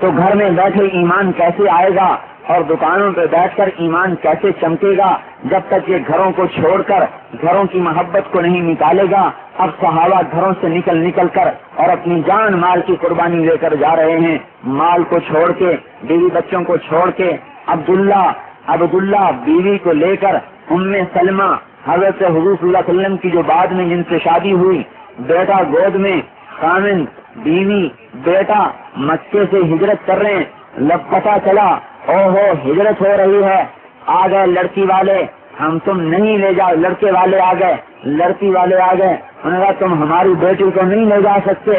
تو گھر میں بیٹھے ایمان کیسے آئے گا اور دکانوں پہ بیٹھ کر ایمان کیسے چمکے گا جب تک یہ گھروں کو چھوڑ کر گھروں کی محبت کو نہیں نکالے گا. اب صحابہ گھروں سے نکل کر اور اپنی جان مال کی قربانی لے کر جا رہے ہیں. مال کو چھوڑ کے، بیوی بچوں کو چھوڑ کے، عبداللہ بیوی کو لے کر، ام سلمہ حضرت حضور صلی اللہ علیہ وسلم کی جو بعد میں جن سے شادی ہوئی، بیٹا گود میں، خامن، بیوی، بیٹا مکے سے ہجرت کر رہے ہیں. پتہ چلا ہجرت ہو رہی ہے، آ گئے لڑکی والے، ہم تم نہیں لے جاؤ. لڑکے والے آ گئے، لڑکی والے آ گئے، انہوں نے کہا تم ہماری بیٹی کو نہیں لے جا سکتے.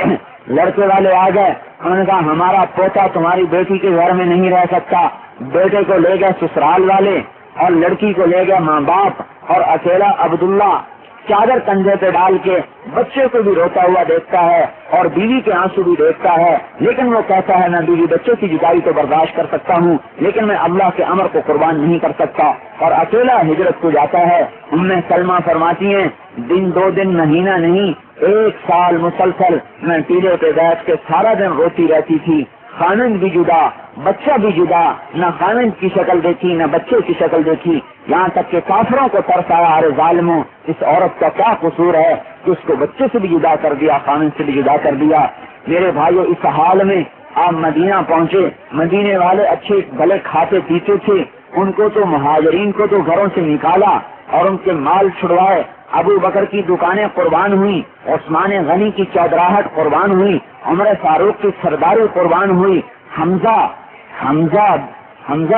لڑکے والے آ گئے، انہوں نے کہا ہمارا پوتا تمہاری بیٹی کے گھر میں نہیں رہ سکتا. بیٹے کو لے گئے سسرال والے اور لڑکی کو لے گئے ماں باپ، اور اکیلا عبداللہ چادر کندھے پہ ڈال کے بچے کو بھی روتا ہوا دیکھتا ہے اور بیوی کے آنسو بھی دیکھتا ہے. لیکن وہ کہتا ہے میں بیوی بچوں کی جدائی تو برداشت کر سکتا ہوں، لیکن میں اللہ کے امر کو قربان نہیں کر سکتا. اور اکیلا ہجرت کو جاتا ہے. ام سلمہ فرماتی ہیں دن 2 دن مہینہ نہیں 1 سال مسلسل میں ٹیلے پہ بیٹھ کے سارا دن روتی رہتی تھی. خامند بھی جدا، بچہ بھی جدا، نہ خامند کی شکل دیکھی نہ بچے کی شکل دیکھی. یہاں تک کہ کافروں کو ترس آیا، ارے ظالموں اس عورت کا کیا قصور ہے کہ اس کو بچے سے بھی جدا کر دیا، خامند سے بھی جدا کر دیا. میرے بھائیو اس حال میں آپ مدینہ پہنچے. مدینے والے اچھے بھلے کھاتے پیتے تھے، ان کو تو مہاجرین کو تو گھروں سے نکالا اور ان کے مال چھڑوائے. ابو بکر کی دکانیں قربان ہوئی، عثمان غنی کی چودراہٹ قربان ہوئی، عمر فاروق کی سرداری قربان ہوئی، حمزہ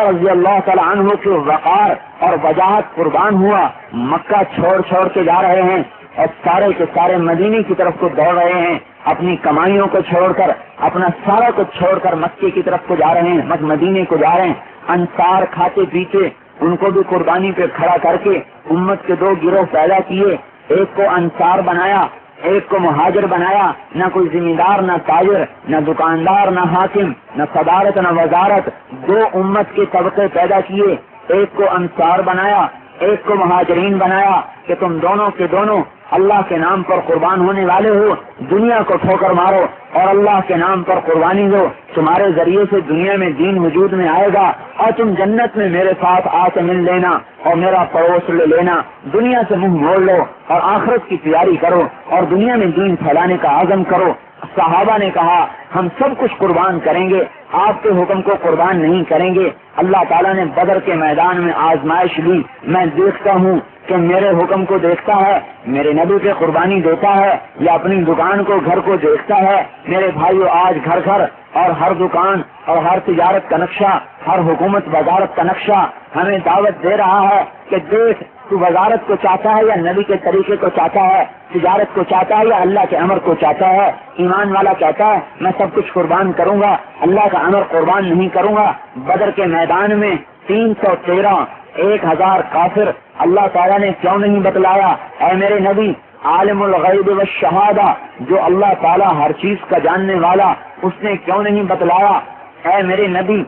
رضی اللہ تعالی عنہ کے وقار اور وجاہت قربان ہوا. مکہ چھوڑ کے جا رہے ہیں اور سارے کے سارے مدینے کی طرف کو دوڑ رہے ہیں. اپنی کمائیوں کو چھوڑ کر، اپنا سارا کو چھوڑ کر مکے کی طرف کو جا رہے ہیں، مدینے کو جا رہے ہیں. انصار کھاتے پیتے ان کو بھی قربانی پہ کھڑا کر کے امت کے 2 گروہ پیدا کیے. ایک کو انصار بنایا، ایک کو مہاجر بنایا. نہ کوئی زمیندار، نہ تاجر، نہ دکاندار، نہ حاکم، نہ صدارت، نہ وزارت. 2 امت کے طبقے پیدا کیے. ایک کو انصار بنایا، ایک کو مہاجرین بنایا کہ تم دونوں کے دونوں اللہ کے نام پر قربان ہونے والے ہو. دنیا کو ٹھوکر مارو اور اللہ کے نام پر قربانی دو. تمہارے ذریعے سے دنیا میں دین وجود میں آئے گا اور تم جنت میں میرے ساتھ آ کے مل لینا اور میرا پڑوس لے لینا. دنیا سے منہ موڑ لو اور آخرت کی تیاری کرو اور دنیا میں دین پھیلانے کا عزم کرو. صحابہ نے کہا ہم سب کچھ قربان کریں گے، آپ کے حکم کو قربان نہیں کریں گے. اللہ تعالیٰ نے بدر کے میدان میں آزمائش لی. میں دیکھتا ہوں کہ میرے حکم کو دیکھتا ہے، میرے نبی پہ قربانی دیتا ہے یا اپنی دکان کو گھر کو دیکھتا ہے. میرے بھائیو آج گھر اور ہر دکان اور ہر تجارت کا نقشہ، ہر حکومت وزارت کا نقشہ ہمیں دعوت دے رہا ہے کہ دیکھ تو وزارت کو چاہتا ہے یا نبی کے طریقے کو چاہتا ہے، تجارت کو چاہتا ہے یا اللہ کے امر کو چاہتا ہے. ایمان والا کہتا ہے میں سب کچھ قربان کروں گا، اللہ کا امر قربان نہیں کروں گا. بدر کے میدان میں 313 1000 کافر اللہ تعالیٰ نے کیوں نہیں بتلایا؟ اے میرے نبی عالم الغیب والشہادہ، جو اللہ تعالیٰ ہر چیز کا جاننے والا، اس نے کیوں نہیں بتلایا؟ اے میرے نبی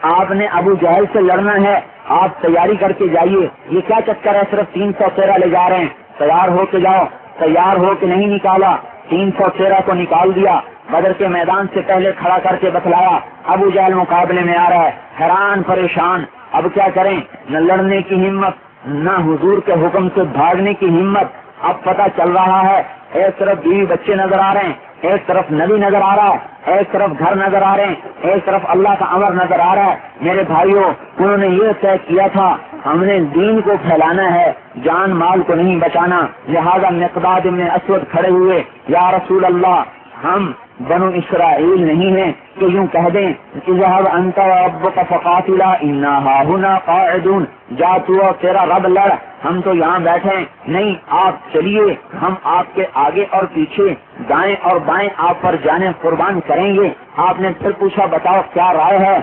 آپ نے ابو جہل سے لڑنا ہے، آپ تیاری کر کے جائیے. یہ کیا چکر ہے صرف 313 لے جا رہے ہیں؟ تیار ہو کے جاؤ. تیار ہو کے نہیں نکالا، 313 کو نکال دیا. بدر کے میدان سے پہلے کھڑا کر کے بتلایا. ابو جہل مقابلے میں آ رہا ہے، حیران پریشان. اب کیا کریں؟ نہ لڑنے کی ہمت، نہ حضور کے حکم سے بھاگنے کی ہمت. اب پتہ چل رہا ہے ایک طرف بیوی بچے نظر آ رہے ہیں، ایک طرف نبی نظر آ رہا ہے، ایک طرف گھر نظر آ رہے ہیں، ایک طرف اللہ کا امر نظر آ رہا ہے. میرے بھائیوں انہوں نے یہ طے کیا تھا ہم نے دین کو پھیلانا ہے، جان مال کو نہیں بچانا. لہذا مقداد ابن اسود کھڑے ہوئے، یا رسول اللہ ہم بنو اسرائیل نہیں ہیں کہ یوں کہہ دیں اذهب انت وربك فقاتلا انا هاهنا قاعدون، جا تو اور تیرا رب لڑ، ہم تو یہاں بیٹھے. نہیں، آپ چلیے، ہم آپ کے آگے اور پیچھے دائیں اور بائیں آپ پر جانیں قربان کریں گے. آپ نے پھر پوچھا بتاؤ کیا رائے ہے،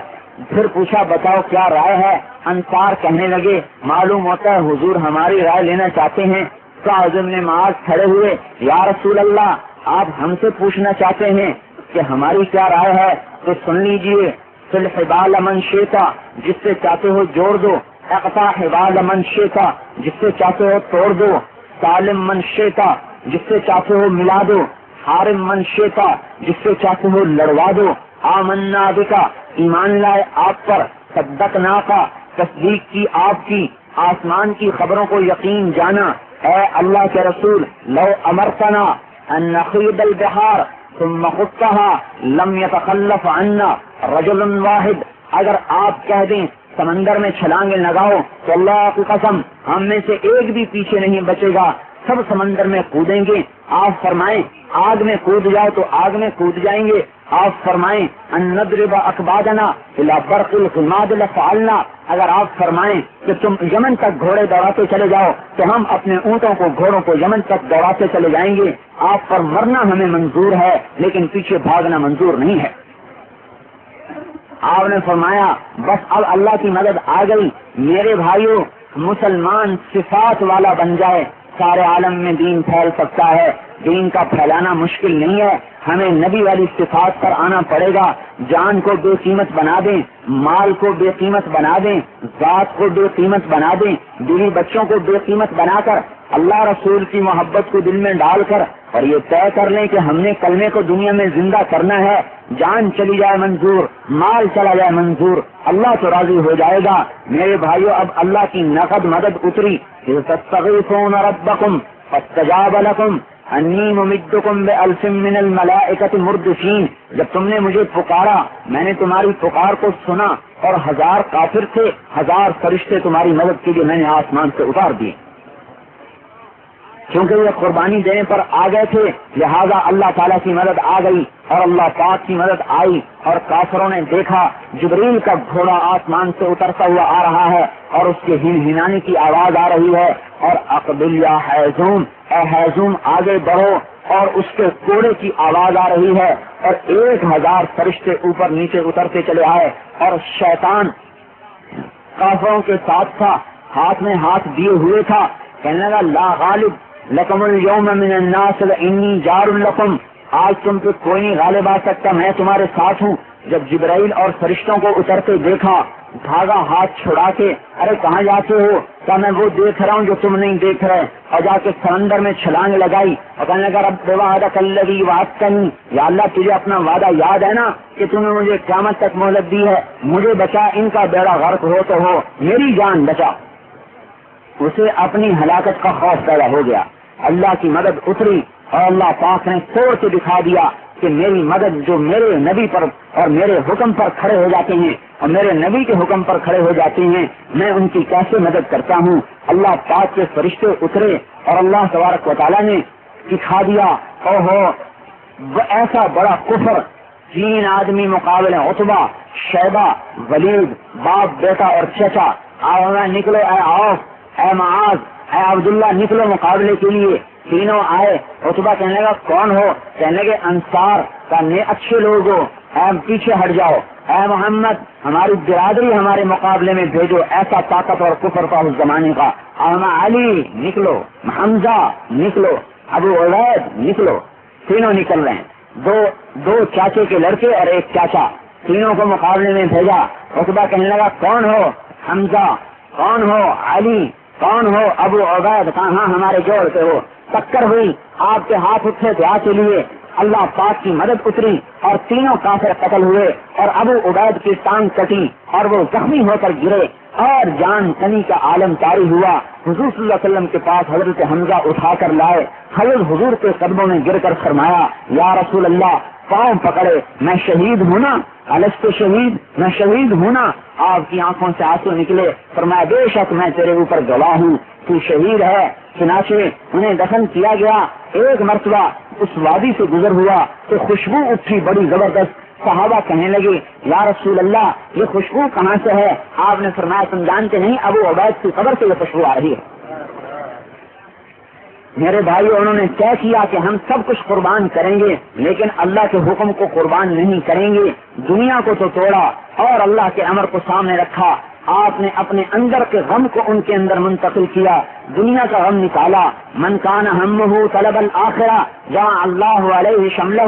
پھر پوچھا بتاؤ کیا رائے ہے. انصار کہنے لگے معلوم ہوتا ہے حضور ہماری رائے لینا چاہتے ہیں. سعد بن معاذ کھڑے ہوئے، یا رسول اللہ آپ ہم سے پوچھنا چاہتے ہیں کہ ہماری کیا رائے ہے تو سن لیجئے. فل حبال من شیتا، جس سے چاہتے ہو جوڑ دو. اقطع حبال من شیتا، جس سے چاہتے ہو توڑ دو. سالم من شیتا، جس سے چاہتے ہو ملا دو. حارم من شیتا، جس سے چاہتے ہو لڑوا دو. آمنا بکا ایمان لائے آپ پر، صدقنا کا تصدیق کی آپ کی، آسمان کی خبروں کو یقین جانا، اے اللہ کے رسول لو امرتنا ان نخیض البحار ثم خضتها لم يتخلف عنا رجل واحد، اگر آپ کہہ دیں سمندر میں چھلانگیں لگاؤ تو اللہ کی قسم ہم میں سے ایک بھی پیچھے نہیں بچے گا، سب سمندر میں کودیں گے۔ آپ فرمائیں آگ میں کود جاؤ تو آگ میں کود جائیں گے، آپ فرمائیں ان نضرب اکبادنا الی برق الغماد لفعلنا، اگر آپ فرمائیں کہ تم یمن تک گھوڑے دوڑاتے چلے جاؤ تو ہم اپنے اونٹوں کو گھوڑوں کو یمن تک دوڑاتے چلے جائیں گے۔ آپ پر مرنا ہمیں منظور ہے لیکن پیچھے بھاگنا منظور نہیں ہے۔ آپ نے فرمایا بس اب اللہ کی مدد آ گئی، میرے بھائیوں مسلمان صفات والا بن جائے، سارے عالم میں دین پھیل سکتا ہے۔ دین کا پھیلانا مشکل نہیں ہے، ہمیں نبی والی صفات پر آنا پڑے گا۔ جان کو بے قیمت بنا دیں، مال کو بے قیمت بنا دیں، ذات کو بے قیمت بنا دیں، بیوی بچوں کو بے قیمت بنا کر اللہ رسول کی محبت کو دل میں ڈال کر اور یہ طے کر لیں کہ ہم نے کلمے کو دنیا میں زندہ کرنا ہے، جان چلی جائے منظور، مال چلا جائے منظور، اللہ تو راضی ہو جائے گا۔ میرے بھائیو اب اللہ کی نقد مدد اتری، تستغیثون ربکم فاستجاب لکم انی ممدکم بألف من الملائکۃ مردفین، جب تم نے مجھے پکارا میں نے تمہاری پکار کو سنا اور 1000 کافر تھے، 1000 فرشتے تمہاری مدد کے لیے میں نے آسمان سے اتار دیے۔ کیونکہ یہ قربانی دینے پر آ گئے تھے لہذا اللہ تعالیٰ کی مدد آ گئی اور اللہ پاک کی مدد آئی، اور کافروں نے دیکھا جبریل کا گھوڑا آسمان سے اترتا ہوا آ رہا ہے اور اس کے ہنہنانے کی آواز آ رہی ہے، اور اقبل یا حیزوم، اے حیزوم آگے بڑھو، اور اس کے گھوڑے کی آواز آ رہی ہے، اور 1000 فرشتے اوپر نیچے اترتے چلے آئے، اور شیطان کافروں کے ساتھ تھا، ہاتھ میں ہاتھ دیے ہوئے تھا، کہنے لگا لا غالب لکم اليوم من الناس انی جار لکم، آج تم پہ کوئی نہیں غالب آ سکتا، میں تمہارے ساتھ ہوں۔ جب جبرائیل اور فرشتوں کو اترتے دیکھا بھاگا ہاتھ چھڑا کے، ارے کہاں جاتے ہو؟ کہا میں وہ دیکھ رہا ہوں جو تم نہیں دیکھ رہے، اور جا کے سمندر میں چھلانگ لگائی اور کہنے لگا رب وعدک الذی وعدتنی، یا اللہ تجھے اپنا وعدہ یاد ہے نا کہ تم نے مجھے قیامت تک مہلت دی ہے، مجھے بچا، ان کا بیڑا غرق ہو تو ہو، میری جان بچا۔ اسے اپنی ہلاکت کا خوف پیدا ہو گیا، اللہ کی مدد اتری اور اللہ پاک نے توڑ کے دکھا دیا کہ میری مدد جو میرے نبی پر اور میرے حکم پر کھڑے ہو جاتے ہیں اور میرے نبی کے حکم پر کھڑے ہو جاتے ہیں میں ان کی کیسے مدد کرتا ہوں۔ اللہ پاک کے فرشتے اترے اور اللہ تبارک و تعالیٰ نے دکھا دیا، اوہو ایسا بڑا کفر، 3 آدمی مقابلے، عتبہ، شیبہ، ولید، باپ بیٹا اور چچا، آؤ نکلو، اے عوف، اے معاذ، اے عبداللہ نکلو مقابلے کے لیے۔ تینوں آئے، عتبہ کہنے لگا کون ہو؟ کہنے لگے انصار، کہنے اچھے لوگ ہو، اے پیچھے ہٹ جاؤ، اے محمد ہماری برادری ہمارے مقابلے میں بھیجو، ایسا طاقت اور کفر تھا اس زمانے کا۔ علی نکلو، حمزہ نکلو، ابو عبید نکلو، تینوں نکل رہے ہیں، دو چاچے کے لڑکے اور ایک چاچا، تینوں کو مقابلے میں بھیجا۔ عتبہ کہنے لگا کون ہو؟ حمزہ، کون ہو؟ علی، کون ہو؟ ابو عبید، کہاں ہمارے جوڑ کے ہو۔ ٹکر ہوئی، آپ کے ہاتھ اٹھے دعا کے لیے، اللہ پاک کی مدد اتری اور تینوں کافر قتل ہوئے، اور ابو عبید کی ٹانگ کٹی اور وہ زخمی ہو کر گرے اور جان کنی کا عالم طاری ہوا۔ حضور صلی اللہ علیہ وسلم کے پاس حضرت حمزہ اٹھا کر لائے، حضرت حضور کے قدموں میں گر کر فرمایا یا رسول اللہ پاؤں پکڑے، میں شہید ہوں نا، الست شہید، میں شہید ہوں نا۔ آپ کی آنکھوں سے آنسو نکلے، فرمایا بے شک میں تیرے اوپر گواہ ہوں، تو شہید ہے۔ چنانچہ انہیں دفن کیا گیا۔ ایک مرتبہ اس وادی سے گزر ہوا تو خوشبو اٹھی بڑی زبردست، صحابہ کہنے لگے یا رسول اللہ یہ خوشبو کہاں سے ہے؟ آپ نے فرمایا تم جانتے نہیں، ابو عبید کی قبر سے یہ خوشبو آ رہی ہے۔ میرے بھائیو انہوں نے طے کیا کہ ہم سب کچھ قربان کریں گے لیکن اللہ کے حکم کو قربان نہیں کریں گے۔ دنیا کو تو توڑا اور اللہ کے امر کو سامنے رکھا۔ آپ نے اپنے اندر کے غم کو ان کے اندر منتقل کیا، دنیا کا غم نکالا۔ من کان ہمہ طلب الآخرہ جعل اللہ علیہ شملہ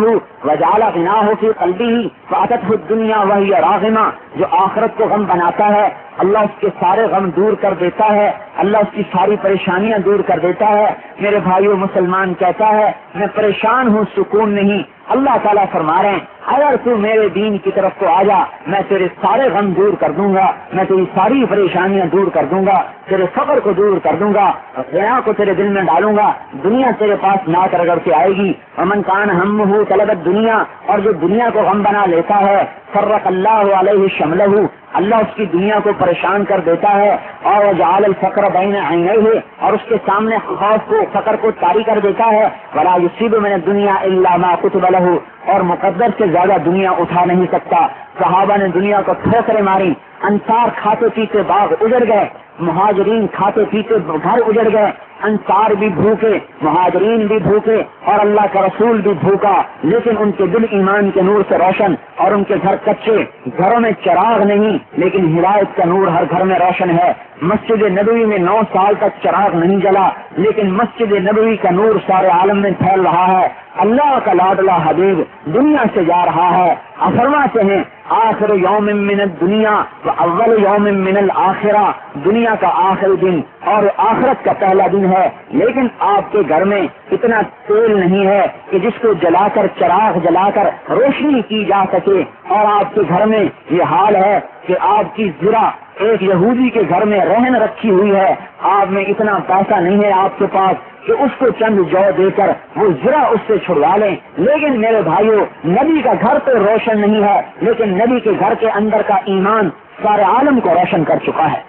وجعل غناہ فی قلبہ فاتتہ الدنیا وہی راغمہ۔ جو آخرت کو غم بناتا ہے اللہ اس کے سارے غم دور کر دیتا ہے، اللہ اس کی ساری پریشانیاں دور کر دیتا ہے۔ میرے بھائیو مسلمان کہتا ہے میں پریشان ہوں، سکون نہیں۔ اللہ تعالیٰ فرما رہے ہیں اگر تو میرے دین کی طرف کو آ جا میں تیرے سارے غم دور کر دوں گا، میں تیری ساری پریشانیاں دور کر دوں گا، تیرے فقر کو دور کر دوں گا، غنا کو تیرے دل میں ڈالوں گا، دنیا تیرے پاس نہ کر کے آئے گی۔ ومن کان ہمہ طلبت دنیا، اور جو دنیا کو غم بنا لیتا ہے، فرق اللہ علیہ شملہ، اللہ اس کی دنیا کو پریشان کر دیتا ہے، اور وجعل الفقر بین عینیہ، اور اس کے سامنے خوف کو فقر کو طاری کر دیتا ہے۔ ولا یصیب من الدنیا الا ما کتب لہ، اور مقدر سے زیادہ دنیا اٹھا نہیں سکتا۔ صحابہ نے دنیا کو ٹھوکریں ماری، انصار کھاتے پیتے باغ اجڑ گئے، مہاجرین کھاتے پیتے گھر اجڑ گئے، انصار بھی بھوکے، مہاجرین بھی بھوکے، اور اللہ کا رسول بھی بھوکا، لیکن ان کے دل ایمان کے نور سے روشن، اور ان کے گھر کچے، گھروں میں چراغ نہیں لیکن ہدایت کا نور ہر گھر میں روشن ہے۔ مسجد نبوی میں 9 سال تک چراغ نہیں جلا، لیکن مسجد نبوی کا نور سارے عالم میں پھیل رہا ہے۔ اللہ کا لاڈلا حبیب دنیا سے جا رہا ہے، فرماتے ہیں آخر یوم من الدنیا و اول یوم من الآخرہ، دنیا کا آخری دن اور آخرت کا پہلا دن ہے، لیکن آپ کے گھر میں اتنا تیل نہیں ہے کہ جس کو جلا کر چراغ جلا کر روشنی کی جا سکے، اور آپ کے گھر میں یہ حال ہے کہ آپ کی زرہ ایک یہودی کے گھر میں رہن رکھی ہوئی ہے، آپ میں اتنا پیسہ نہیں ہے آپ کے پاس کہ اس کو چند جو دے کر وہ زرہ اس سے چھڑوا لیں۔ لیکن میرے بھائیوں، نبی کا گھر تو روشن نہیں ہے، لیکن نبی کے گھر کے اندر کا ایمان سارے عالم کو روشن کر چکا ہے۔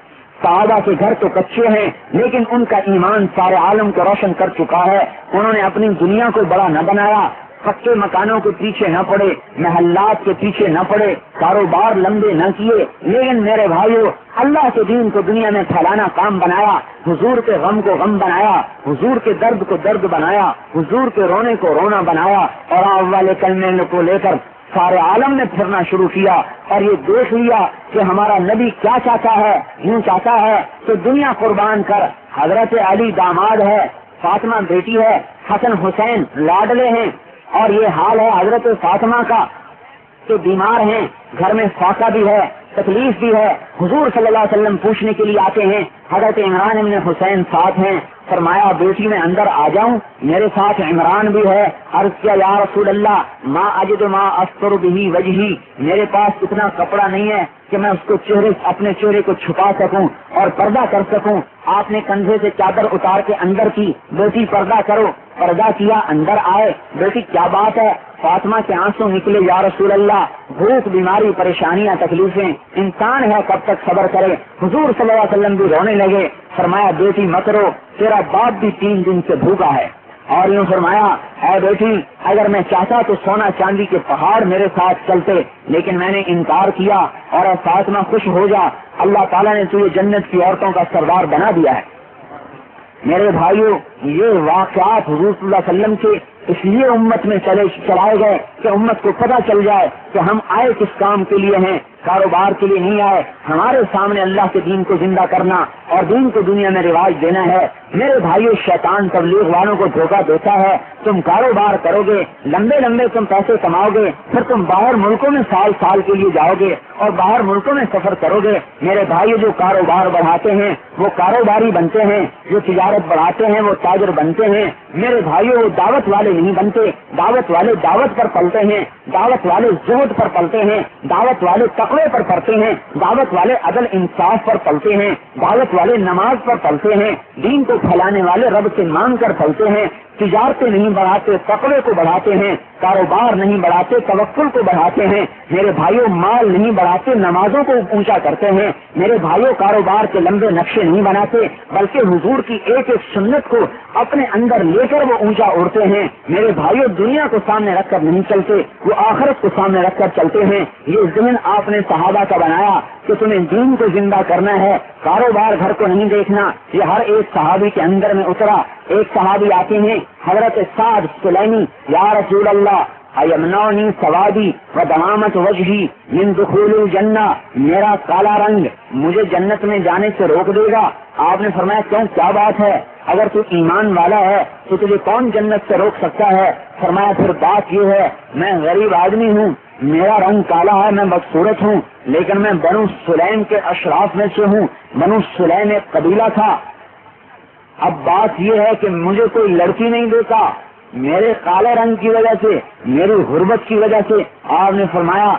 صحابہ کے گھر تو کچے ہیں، لیکن ان کا ایمان سارے عالم کو روشن کر چکا ہے۔ انہوں نے اپنی دنیا کو بڑا نہ بنایا، پکے مکانوں کے پیچھے نہ پڑے، محلات کے پیچھے نہ پڑے، کاروبار لمبے نہ کیے، لیکن میرے بھائیوں اللہ کے دین کو دنیا میں پھیلانا کام بنایا، حضور کے غم کو غم بنایا، حضور کے درد کو درد بنایا، حضور کے رونے کو رونا بنایا، اور آپ والے کلمے کو لے کر سارے عالم نے پھرنا شروع کیا، اور یہ دیکھ لیا کہ ہمارا نبی کیا چاہتا ہے، یوں چاہتا ہے کہ دنیا قربان کر، حضرت علی داماد ہے، فاطمہ بیٹی ہے، حسن حسین لاڈلے ہیں، اور یہ حال ہے حضرت فاطمہ کا کہ بیمار ہیں، گھر میں فاقہ بھی ہے، تکلیف بھی ہے، حضور صلی اللہ علیہ وسلم پوچھنے کے لیے آتے ہیں، حضرت عمران ابن حسین ساتھ ہیں، فرمایا بیٹی میں اندر آ جاؤں، میرے ساتھ عمران بھی ہے، عرض کیا یا رسول اللہ ما اجد ما استر به وجہی، میرے پاس اتنا کپڑا نہیں ہے کہ میں اس کو اپنے چہرے کو چھپا سکوں اور پردہ کر سکوں۔ آپ نے کندھے سے چادر اتار کے اندر کی، بیٹی پردہ کرو، پردہ کیا، اندر آئے، بیٹی کیا بات ہے؟ فاطمہ کے آنسو نکلے، یا رسول اللہ بھوک، بیماری، پریشانیاں، تکلیفیں، انسان ہے کب تک صبر کرے؟ حضور صلی اللہ علیہ وسلم بھی رونے لگے، فرمایا بیٹی مت رو، تیرا باپ بھی 3 دن سے بھوکا ہے، اور یوں فرمایا اے بیٹی اگر میں چاہتا تو سونا چاندی کے پہاڑ میرے ساتھ چلتے، لیکن میں نے انکار کیا، اور اے فاطمہ خوش ہو جا، اللہ تعالیٰ نے تجھے جنت کی عورتوں کا سردار بنا دیا ہے۔ میرے بھائیوں یہ واقعات حضور صلی اللہ علیہ وسلم کے اس لیے امت میں چلائے گئے کہ امت کو پتہ چل جائے کہ ہم آئے کس کام کے لیے ہیں، کاروبار کے لیے نہیں آئے، ہمارے سامنے اللہ کے دین کو زندہ کرنا اور دین کو دنیا میں رواج دینا ہے۔ میرے بھائیوں شیطان تبلیغ والوں کو دھوکہ دیتا ہے، تم کاروبار کرو گے، لمبے لمبے تم پیسے کماؤ گے، پھر تم باہر ملکوں میں سال سال کے لیے جاؤ گے اور باہر ملکوں میں سفر کرو گے۔ میرے بھائیوں جو کاروبار بڑھاتے ہیں وہ کاروباری بنتے ہیں، جو تجارت بڑھاتے ہیں وہ تاجر بنتے ہیں۔ میرے بھائیوں وہ دعوت والے نہیں بنتے، دعوت والے دعوت پر پلتے ہیں، دعوت والے زہد پر پلتے ہیں، دعوت والے تقوی پر پلتے ہیں، دعوت والے عدل انصاف پر پلتے ہیں، دعوت والے نماز پر پلتے ہیں، دین کو پھیلانے والے رب سے مانگ کر پلتے ہیں۔ تجارتیں نہیں بڑھاتے، تقوی کو بڑھاتے ہیں، کاروبار نہیں بڑھاتے، توکل کو بڑھاتے ہیں۔ میرے بھائیوں مال نہیں بڑھاتے، نمازوں کو اونچا کرتے ہیں۔ میرے بھائیوں کاروبار کے لمبے نقشے نہیں بناتے، بلکہ حضور کی ایک ایک سنت کو اپنے اندر لے کر وہ اونچا اڑتے ہیں۔ میرے بھائیوں دنیا کو سامنے رکھ کر نہیں چلتے، وہ آخرت کو سامنے رکھ کر چلتے ہیں۔ یہ ذہن آپ نے صحابہ کا بنایا کہ تمہیں دین کو زندہ کرنا ہے، کاروبار گھر کو نہیں دیکھنا۔ یہ ہر ایک صحابی کے اندر میں اترا۔ ایک صحابی آتے ہیں حضرت سعد سلیمی، یا رسول اللہ ایمنعنی سوادی و دمامت وجہی من دخول الجنہ، میرا کالا رنگ مجھے جنت میں جانے سے روک دے گا۔ آپ نے فرمایا کیوں، کیا بات ہے؟ اگر تو ایمان والا ہے تو تجھے کون جنت سے روک سکتا ہے؟ فرمایا پھر بات یہ ہے میں غریب آدمی ہوں، میرا رنگ کالا ہے، میں بدصورت ہوں، لیکن میں بنو سلیم کے اشراف میں سے ہوں۔ بنو سلیم ایک قبیلہ تھا۔ اب بات یہ ہے کہ مجھے کوئی لڑکی نہیں دیتا، میرے کالے رنگ کی وجہ سے، میری غربت کی وجہ سے آپ نے فرمایا